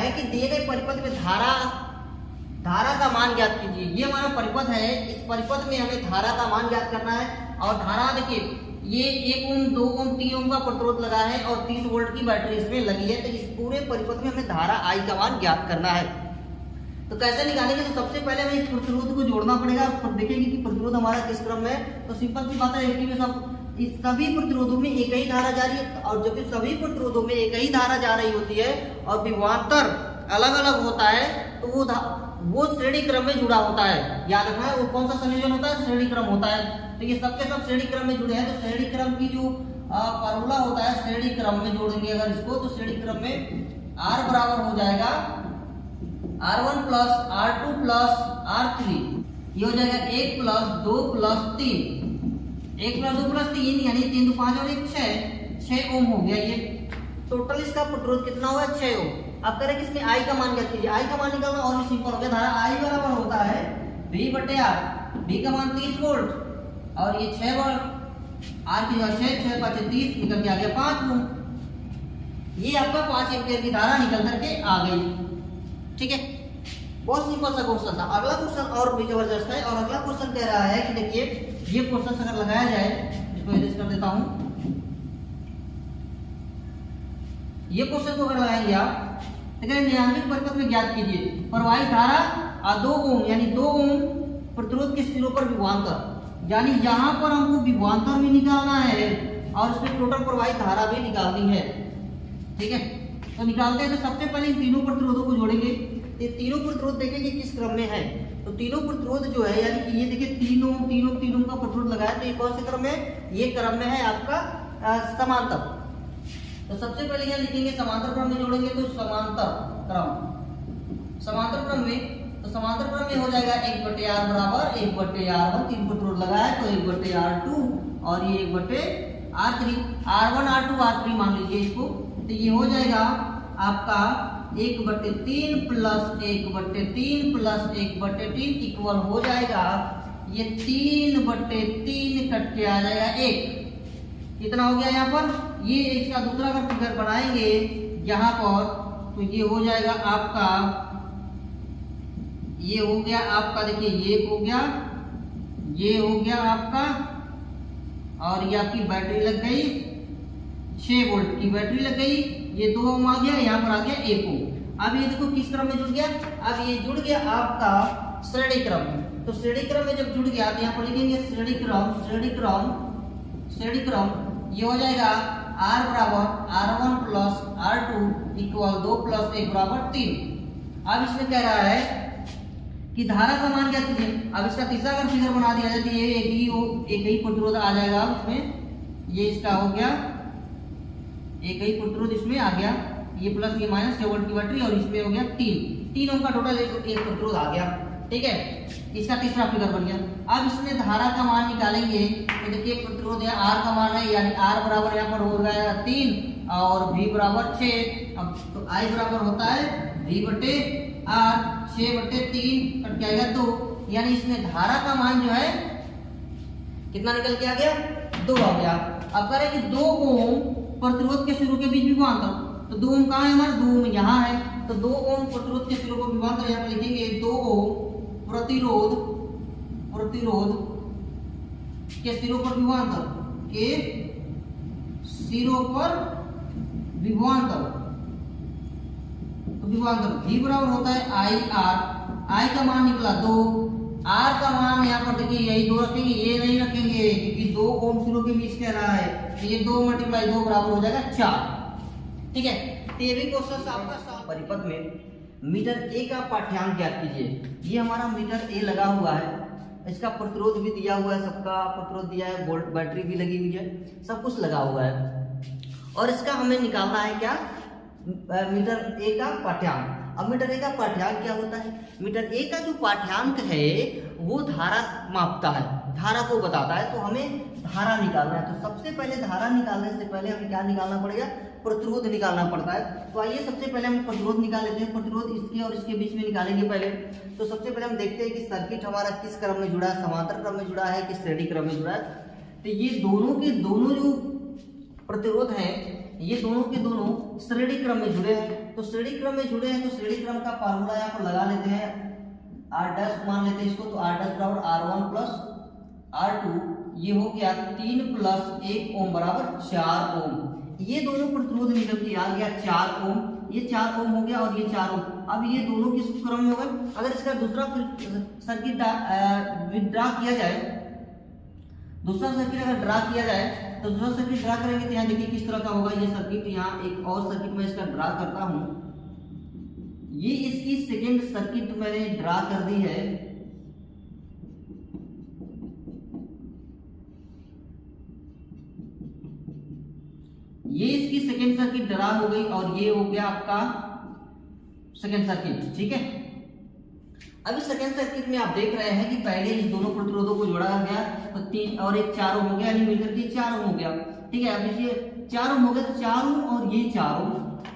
है कि दिए गए परिपथ में धारा का मान ज्ञात कीजिए। ये हमारा परिपथ है, इस परिपथ में हमें धारा का मान ज्ञात करना है। और धारा देखिए ये 1 ओम 2 ओम 3 ओम का प्रतिरोध लगा है और 30 वोल्ट की बैटरी इसमें लगी है। तो इस पूरे परिपथ में हमें धारा आई का मान ज्ञात करना है। तो कैसे निकालेंगे? तो सबसे पहले हमें इस प्रतिरोध को जोड़ना पड़ेगा। देखेंगे कि प्रतिरोध हमारा किस क्रम में है। तो सिंपल सी बात है कि इस सभी प्रतिरोधों में एक ही धारा जा रही है, और जबकि सभी प्रतिरोधों में एक ही धारा जा रही होती है और विभवांतर अलग अलग होता है, तो वो श्रेणी क्रम में जुड़ा होता है। याद रखना है वो कौन सा संयोजन होता है? श्रेणी क्रम होता है। तो ये सबके सब श्रेणी क्रम में जुड़े हैं। तो श्रेणी क्रम की जो फार्मूला होता है, श्रेणी क्रम में जोड़ेंगे अगर इसको, तो श्रेणी क्रम में R बराबर हो जाएगा R1 plus R2 plus R3। ये हो जाएगा 1 प्लस 2 प्लस 3, 1 प्लस 2 प्लस 3 यानी 3 2 5 और 1 6 ओम हो गया। ये टोटल इसका प्रतिरोध कितना हुआ? 6 ओम। अब करें कि इसमें आई का मान क्या कीजिए? आई का मान निकालना और भी सिंपल हो गया। धारा आई बराबर होता है V/R। V का मान 30 वोल्ट और ये 6 वोल्ट, R की जगह 6 5 30 निकल के आ गया 5 ओम। ये आपका 5 एम्पीयर की धारा निकल करके आ गई। ठीक है, बहुत सिंपल सा क्वेश्चन था। अगला क्वेश्चन और भी जबरदस्त है। और अगला क्वेश्चन कह रहा है कि देखिए ये क्वेश्चन अगर लगाया जाए, इसको एडिट कर देता हूं। ये क्वेश्चन को अगर लगाएंगे आप, नियामक परिपथ में ज्ञात कीजिए प्रवाहित धारा 2 ओम यानी 2 ओम प्रतिरोध के सिरों पर विभवांतर। यानी यहाँ पर हमको विभवांतर भी निकालना है और इसमें टोटल प्रवाहित धारा भी निकालनी है। ठीक है, तो निकालते हैं। तो सबसे पहले इन तीनों प्रतिरोधों को जोड़ेंगे। ये तीनों प्रतिरोध देखेंगे किस क्रम में है। तो तीनों प्रतिरोध जो है, यानी कि ये देखिए 3 ओम का प्रतिरोध लगाया, तो ये कौन से क्रम में? ये क्रम में है आपका समांतर। तो सबसे पहले यहाँ लिखेंगे समांतर क्रम में जोड़ेंगे। तो समांतर क्रम में, तो समांतर क्रम में हो जाएगा 1/R बराबर 1/R1। 3 प्रतिरोध लगाया है तो 1/R2 और ये 1/R3। R1 R2 R3 मान लीजिए इसको। तो ये हो जाएगा आपका 1/3 प्लस 1/3 प्लस 1/3 इक्वल हो जाएगा ये 3/3 कट के आ जाएगा 1। कितना हो गया यहाँ पर? ये इसका दूसरा अगर फिगर बनाएंगे यहाँ पर, तो ये हो जाएगा आपका, ये हो गया आपका, देखिए ये हो गया, ये हो गया आपका, और ये आपकी बैटरी लग गई 6 वोल्ट की बैटरी लग गई। ये 2 ओम आ गया, यहाँ पर आ गया 1 ओम। अब ये देखो किस क्रम में जुड़ गया? अब ये जुड़ गया आपका श्रेणी क्रम में। तो श्रेणी क्रम में जब जुड़ गया तो यहाँ पर लिखेंगे श्रेणी क्रम। ये हो जाएगा R बराबर R1 plus R2 equal 2 plus 1 बराबर 3। अब इसमें कह रहा है कि धारा का मान क्या कीजिए। अब इसका तीसरा अगर फिगर बना दिया जाए तो ये एक ही प्रतिरोध आ जाएगा उसमें। ये इसका हो गया एक ही प्रतिरोध इसमें आ गया, ये प्लस ये माइनस 6 वोल्ट की बैटरी, और इसमें हो गया 3 ओम का टोटल एक प्रतिरोध आ गया। ठीक है, इसका तीसरा फिगर बन गया। अब इसमें धारा का मान निकालेंगे। तो देखिए प्रतिरोध है R का मान है, यानी R बराबर यहाँ पर हो गया 3 और V बराबर 6। अब तो I बराबर होता है V/R 6/3 कट के आएगा 2, यानी इसमें धारा का मान जो है कितना निकल के आ गया? 2 आ गया। अब करें कि 2 ओम प्रतिरोध के सिरों के बीच विभवांतर। तो 2 ओम कहाँ है हमारा? 2 ओम यहाँ है। तो 2 ओम प्रतिरोध के सिरों पर विभवांतर यहाँ पर लिखेंगे 2 ओम प्रतिरोध के सिरों पर विभवांतर तो विभवांतर V बराबर होता है IR। I का मान निकला 2, R का मान यहाँ पर देखिए यही 2 रखेंगे, ये नहीं रखेंगे क्योंकि 2 ओम सिरों के बीच कह रहा है। तो ये 2 × 2 बराबर हो जाएगा 4। ठीक है, तो ये भी क्वेश्चन आपका परिपथ में मीटर ए का पाठ्यांक ज्ञात कीजिए। ये हमारा मीटर ए लगा हुआ है, इसका प्रतिरोध भी दिया हुआ है, सबका प्रतिरोध दिया है, वोल्ट बैटरी भी लगी हुई है, सब कुछ लगा हुआ है। और इसका हमें निकालना है क्या? मीटर ए का पाठ्यांक। अब मीटर ए का पाठ्यांक क्या होता है? मीटर ए का जो पाठ्यांक है वो धारा मापता है, धारा को बताता है। तो हमें धारा निकालना है। तो सबसे पहले धारा निकालने से पहले हमें क्या निकालना पड़ेगा? प्रतिरोध निकालना पड़ता है। तो आइए सबसे पहले हम प्रतिरोध निकाल लेते हैं। प्रतिरोध इसके और इसके बीच में निकालेंगे पहले। तो सबसे पहले हम देखते हैं कि सर्किट हमारा किस क्रम में जुड़ा है, समांतर क्रम में जुड़ा है कि श्रेणी क्रम में जुड़ा है। तो ये दोनों के दोनों जो प्रतिरोध हैं, ये दोनों के दोनों श्रेणी क्रम में जुड़े हैं। तो श्रेणी क्रम में जुड़े हैं तो श्रेणी क्रम का फार्मूला यहाँ पर लगा लेते हैं, आर डैश मान लेते हैं इसको, तो आर डैश बराबर R1 प्लस R2, ये हो गया 3 प्लस 1 ओम बराबर 4 ओम। ये दोनों प्रतिरोध निकल के आ गया 4 ओम, ये 4 ओम हो गया और ये 4 ओम। अब ये दोनों किस क्रम में हो गए? अगर इसका दूसरा सर्किट ड्रा किया जाए, दूसरा सर्किट अगर ड्रा किया जाए तो दूसरा सर्किट ड्रा करेंगे तो यहाँ देखिए किस तरह का होगा ये सर्किट। यहाँ एक और सर्किट मैं इसका ड्रा करता हूँ, ये इसकी सेकेंड सर्किट मैंने ड्रा कर दी है। ये इसकी सेकेंड सर्किट ड्रा हो गई और ये हो गया आपका सेकेंड सर्किट, ठीक है। अब इस सेकेंड सर्किट में आप देख रहे हैं कि पहले इस दोनों प्रतिरोधों को जोड़ा गया तो 3 और 1 4 ओम हो गया, यानी मिलकर के 4 ओम हो गया, ठीक है। अब इसे 4 ओम हो गया तो 4 ओम और ये 4 ओम,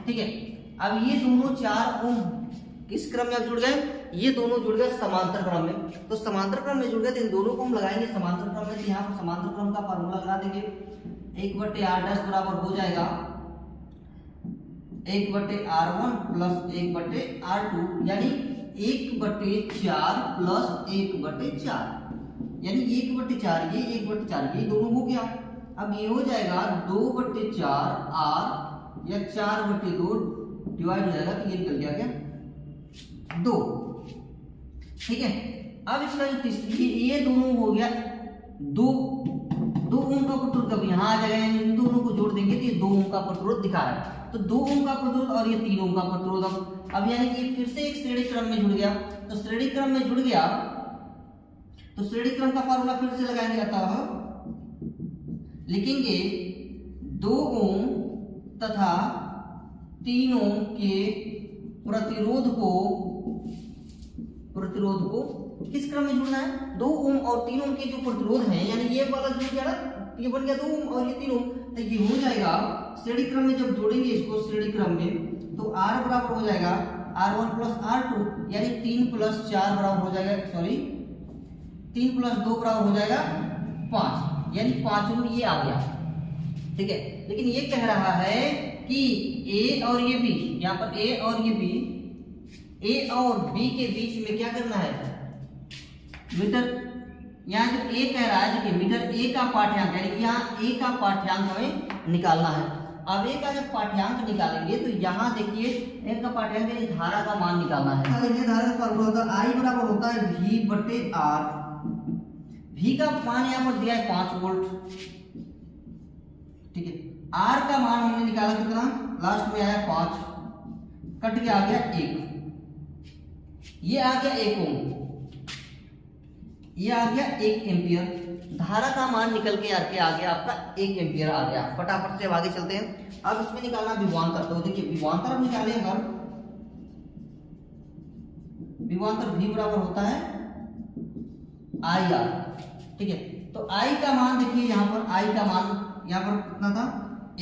ठीक है। अब ये दोनों 4 ओम किस क्रम में जुड़ गए? ये दोनों जुड़ गए समांतर क्रम में। तो समांतर क्रम में जुड़ गए तो इन दोनों को हम लगाएंगे समांतर क्रम में। तो यहाँ पर समांतर क्रम का फार्मूला लगा देंगे, 1/r डैश बराबर हो जाएगा 1/r1 प्लस 1/r2, यानी 1/4 प्लस 1/4, यानी 1/4 ये 1/4 ये दोनों हो गया। अब ये हो जाएगा 2/4 r या 4/2 डिवाइड हो जाएगा तो ये निकल गया क्या 2, ठीक है। अब इसका जो तीसरी ये दोनों हो गया 2 ओम का प्रतिरोध, अब यहाँ आ जाएगा, इन दोनों को जोड़ देंगे तो ये 2 ओम का प्रतिरोध दिखा रहा है। तो 2 ओम का प्रतिरोध और ये 3 ओम का प्रतिरोध, अब यानी कि फिर से एक श्रेणी क्रम में जुड़ गया। तो श्रेणी क्रम में जुड़ गया तो श्रेणी क्रम का फार्मूला फिर से लगाएंगे, अतः लिखेंगे 2 ओम तथा 3 ओम के प्रतिरोध को किस क्रम में जुड़ना है? 2 ओम और 3 ओम के जो प्रतिरोध हैं, यानी ये वाला जुड़ गया ना, ये बन गया 2 ओम और ये 3 ओम, तो ये हो जाएगा श्रेणी क्रम में जब जोड़ेंगे इसको श्रेणी क्रम में तो R बराबर हो जाएगा R1 प्लस R2, यानी 3 प्लस 4 बराबर हो जाएगा, सॉरी 3 प्लस 2 बराबर हो जाएगा 5, यानी 5 ओम ये आ गया, ठीक है। लेकिन ये कह रहा है कि A और ये B, यहाँ पर A और ये B, A और B के बीच में क्या करना है? मीटर, यहाँ जो A कह रहा है देखिए मीटर A का पाठ्यांक, यानी यहाँ A का पाठ्यांक हमें निकालना है। अब A का जब पाठ्यांक निकालेंगे तो यहाँ देखिए A का पाठ्यांक यानी धारा का मान निकालना है। धारा का फार्मूला होता है I बराबर होता है V/R। V का मान यहाँ पर दिया है 5 वोल्ट, ठीक है। R का मान हमने निकाला कितना? लास्ट में आया 5, कट के आ गया 1, ये आ गया 1 ओम, ये आ गया 1 एम्पियर। धारा का मान निकल के आ गया आपका 1 एम्पियर आ गया। फटाफट से अब आगे चलते हैं। अब इसमें निकालना विभवांतर, तो देखिए विभवांतर अब निकालें अगर, विभवांतर V बराबर होता है IR, ठीक है। तो I का मान देखिए यहाँ पर I का मान यहाँ पर कितना था?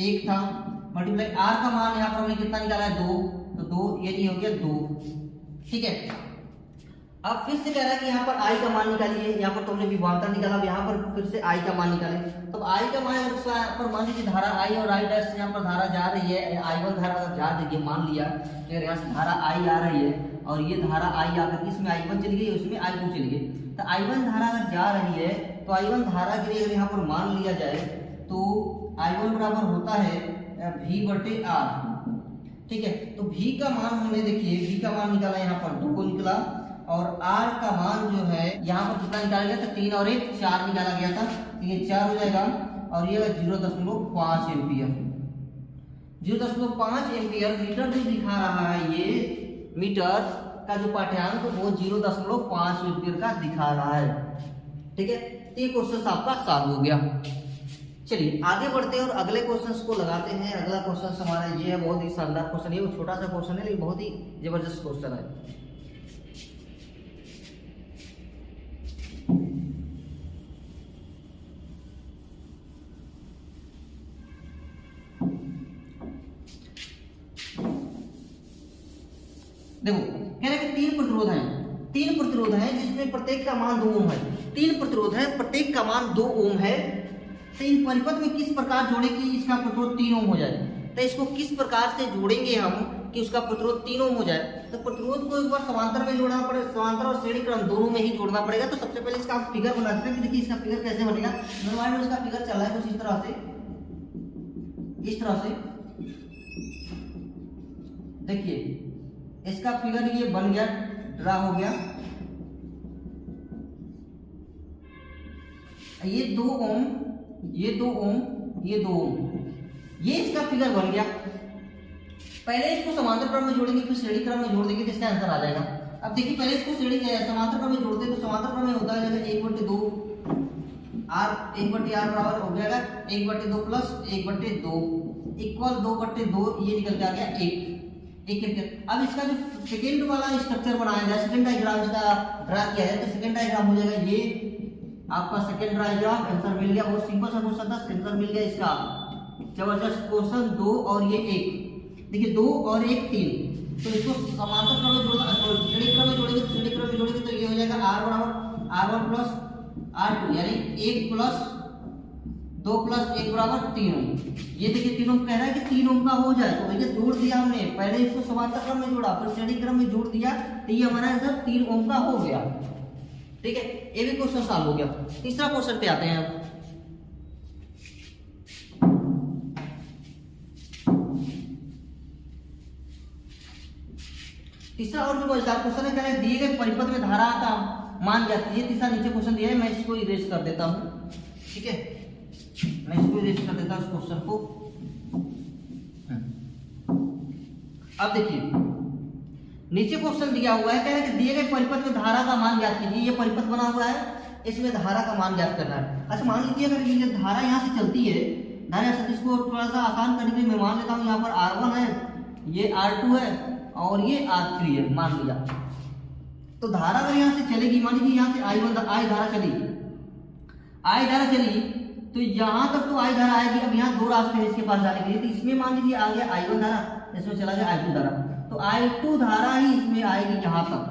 1 था, मल्टीप्लाई R का मान यहाँ पर हमने कितना निकाला है? 2, तो 2 यानी हो गया 2, ठीक है। अब फिर से कह रहा है कि यहाँ पर I का मान निकालिए, यहाँ पर तो हमने विभवांतर निकाला, अब यहाँ पर फिर से I का मान निकालें। तो I का मान यहाँ पर मान लीजिए धारा I और I डैश यहाँ पर धारा जा रही है, I1 धारा अगर जा रही है, मान लिया अगर यहाँ से धारा I आ रही है और ये धारा I आकर इसमें I1 चली गई, उसमें I2 चली गई, तो I1 धारा अगर जा रही है तो I1 धारा के लिए अगर यहाँ पर मान लिया जाए तो I1 बराबर होता है V/R, ठीक है। तो V का मान हमने देखिए V का मान निकाला, यहाँ पर 2 को निकला, और R का मान जो है यहाँ पर कितना निकाला गया था? 3 और 1 4 निकाला गया था, तो ये 4 हो जाएगा और ये 0.5 एम्पियर। 0.5 एम्पियर मीटर जो दिखा रहा है, ये मीटर का जो पाठ्यांक वो 0.5 एम्पियर का दिखा रहा है, ठीक है। तो ये क्वेश्चन आपका सॉल्व हो गया। चलिए आगे बढ़ते हैं और अगले क्वेश्चंस को लगाते हैं। अगला क्वेश्चन हमारा ये है, बहुत ही शानदार क्वेश्चन है, वो छोटा सा क्वेश्चन है लेकिन बहुत ही जबरदस्त क्वेश्चन है। देखो कह रहे कि 3 प्रतिरोध हैं जिसमें प्रत्येक का मान 2 ओम है। 3 प्रतिरोध है, प्रत्येक का मान 2 ओम है। तो इन परिपथ में किस प्रकार जोड़े कि इसका प्रतिरोध 3 ओम हो जाए? तो इसको किस प्रकार से जोड़ेंगे हम कि उसका प्रतिरोध 3 ओम हो जाए, तो प्रतिरोध को एक बार समांतर में जोड़ना पड़ेगा, समांतर और श्रेणी क्रम दोनों में ही जोड़ना पड़ेगा। तो सबसे पहले इसका फिगर बनाते हैं कि देखिए इसका फिगर कैसे बनेगा। नॉर्मल में इसका फिगर चला है कुछ इस तरह से, इस तरह से देखिए इसका फिगर ये बन गया, ड्रा हो गया। ये 2 ओम, ये 2 ओम, ये 2 ओम, ये इसका फिगर बन गया। पहले इसको समांतर क्रम में जोड़ेंगे, फिर श्रेणी क्रम में जोड़ देंगे, तो इसका आंसर आ जाएगा। अब देखिए पहले इसको श्रेणी समांतर क्रम में जोड़ते हैं, तो समांतर क्रम में होता है 1/2 r, 1/r बराबर हो जाएगा 1/2 प्लस 1/2 इक्वल 2/2, ये निकल के आ गया 1। अब इसका जो सेकेंड वाला स्ट्रक्चर बनाया जाए, सेकेंड डायग्राम इसका ड्रा किया है, तो सेकेंड डायग्राम हो जाएगा ये आपका सेकेंड डायग्राम। आंसर मिल गया, बहुत सिंपल सा क्वेश्चन था, आंसर मिल गया इसका। जबरदस्त क्वेश्चन। 2 और ये 1, देखिए 2 और 1 3, तो इसको समांतर क्रम में जोड़ना, श्रेणी क्रम में जोड़ेंगे, तो श्रेणी क्रम में जोड़ेंगे तो ये हो जाएगा r बराबर r1 प्लस r2, यानी 1 प्लस 2 प्लस 1 बराबर 3 ओम। ये देखिए 3 ओम कह रहा है कि 3 ओम का हो जाए, तो भैया जोड़ दिया हमने, पहले इसको समांतर क्रम में जोड़ा, फिर श्रेणी क्रम में जोड़ दिया, तो ये हमारा आंसर 3 ओम का हो गया। ठीक है, ये भी क्वेश्चन सॉल्व हो गया। तीसरा क्वेश्चन पे आते हैं अब। तीसरा और भी मजेदार क्वेश्चन है, कह रहे हैं दिए गए परिपथ में धारा का मान ज्ञात कीजिए। तीसरा नीचे क्वेश्चन दिया है, मैं इसको इरेज कर देता हूं। ठीक है, मैं इसको इरेज कर देता हूं इस क्वेश्चन को। अब देखिए नीचे क्वेश्चन दिया हुआ है, कह रहे हैं कि दिए गए परिपथ में धारा का मान ज्ञात कीजिए। ये परिपथ बना हुआ है, इसमें धारा का मान ज्ञात करना है। अच्छा मान लीजिए अगर ये धारा यहाँ से चलती है, धारा से, इसको थोड़ा सा आसान करने के लिए मैं मान लेता हूँ यहाँ पर R1 है, ये R2 है और ये R3 है, मान लिया। तो धारा अगर यहाँ से चलेगी, मान लीजिए यहाँ से I धारा चली, I धारा चली, तो यहाँ तक तो I धारा आएगी। अब यहाँ 2 रास्ते हैं इसके पास जाने के लिए, तो इसमें मान लीजिए आ गया I1 धारा, इसमें चला गया I2 धारा, तो I2 धारा ही इसमें आएगी, यहाँ तक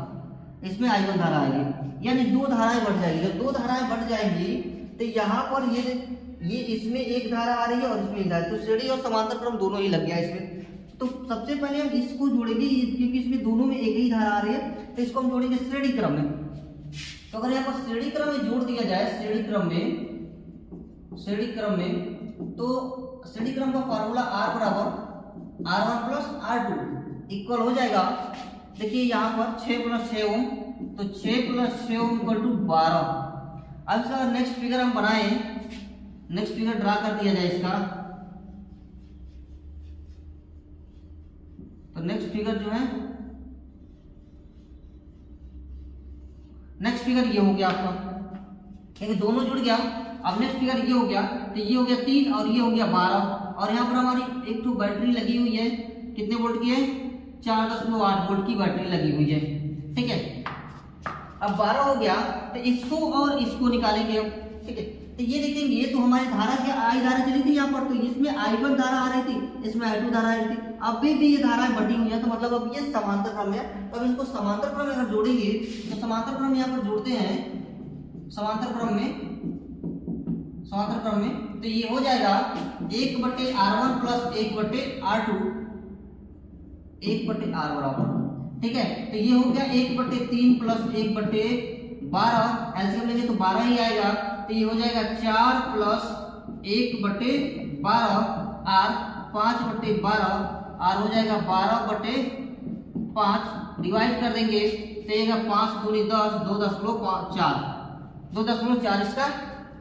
इसमें I1 धारा आएगी, यानी 2 धाराएं बढ़ जाएंगी। जब 2 धाराएं बढ़ जाएंगी तो यहाँ पर ये इसमें एक धारा आ रही है और इसमें एक धारा, तो श्रेणी और समांतर क्रम दोनों ही लग गया इसमें। तो सबसे पहले हम इसको जोड़ेंगे, क्योंकि इसमें दोनों में एक ही धारा आ रही है, तो इसको हम जोड़ेंगे श्रेणी क्रम में। तो अगर यहाँ पर श्रेणी क्रम में जोड़ दिया जाए, श्रेणी क्रम में, तो श्रेणी क्रम का फॉर्मूला R बराबर R1 प्लस R2 इक्वल हो जाएगा। देखिए यहाँ पर 6 प्लस 6 ओम, तो 6 प्लस 6 ओम इक्वल टू 12। अब सर नेक्स्ट फिगर हम बनाए, नेक्स्ट फिगर ड्रा कर दिया जाए इसका। तो नेक्स्ट फिगर जो है, नेक्स्ट फिगर ये हो गया आपका, क्योंकि दोनों जुड़ गया। अब नेक्स्ट फिगर ये हो गया, तो ये हो गया 3 और ये हो गया 12, और यहाँ पर हमारी एक तो बैटरी लगी हुई है, कितने वोल्ट की है, 4.8 वोल्ट की बैटरी लगी हुई है। ठीक है, अब 12 हो गया, तो इसको और इसको निकालेंगे हम। ठीक है, तो ये देखेंगे, ये तो हमारी धारा क्या, I धारा चली थी यहाँ पर, तो इसमें I1 धारा आ रही थी, इसमें I2 धारा आ रही थी। अभी भी ये धाराएं बढ़ी हुई है, तो मतलब अब ये समांतर क्रम है। तो अब इनको समांतर क्रम में अगर जोड़ेंगे, तो समांतर क्रम यहाँ पर जोड़ते हैं, समांतर क्रम में, तो ये हो जाएगा 1/R1 प्लस 1/R2, 1/R बराबर। ठीक है, तो ये हो गया 1/3 प्लस 1/12, एलसीएम लेंगे तो 12 ही आएगा, तो ये हो जाएगा 4 प्लस 1/12 R, 5/12 R हो जाएगा 12/5, डिवाइड कर देंगे तो ये 5 दूनी 10, 2.4, 2.4 इसका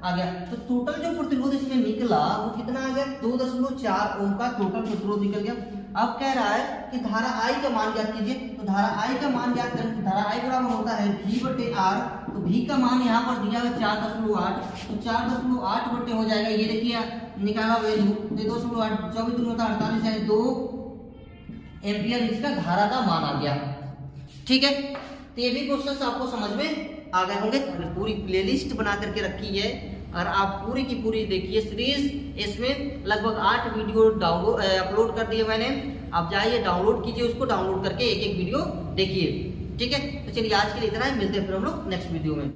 आ गया। तो टोटल जो प्रतिरोध इसमें निकला वो कितना आ गया, 2.4 ओम का टोटल प्रतिरोध निकल गया। अब कह रहा है कि धारा I का मान ज्ञात कीजिए। तो धारा I का मान ज्ञात करें, तो धारा I बराबर होता है V/R। तो V का मान यहाँ पर दिया है 4.8, तो 4.8 बटे हो जाएगा, ये देखिए निकाला वैल्यू, तो 2.8, 24 दूनी होता है 48, यानी 2 एम्पियर इसका धारा का मान आ गया। ठीक है, तो ये भी क्वेश्चन आपको समझ में आ गए होंगे। पूरी प्लेलिस्ट बना करके रखी है और आप पूरी की पूरी देखिए सीरीज। इसमें लगभग 8 वीडियो डाउनलोड अपलोड कर दिए मैंने, आप जाइए डाउनलोड कीजिए, उसको डाउनलोड करके एक एक वीडियो देखिए। ठीक है, तो चलिए आज के लिए इतना ही, मिलते हैं फिर हम लोग नेक्स्ट वीडियो में।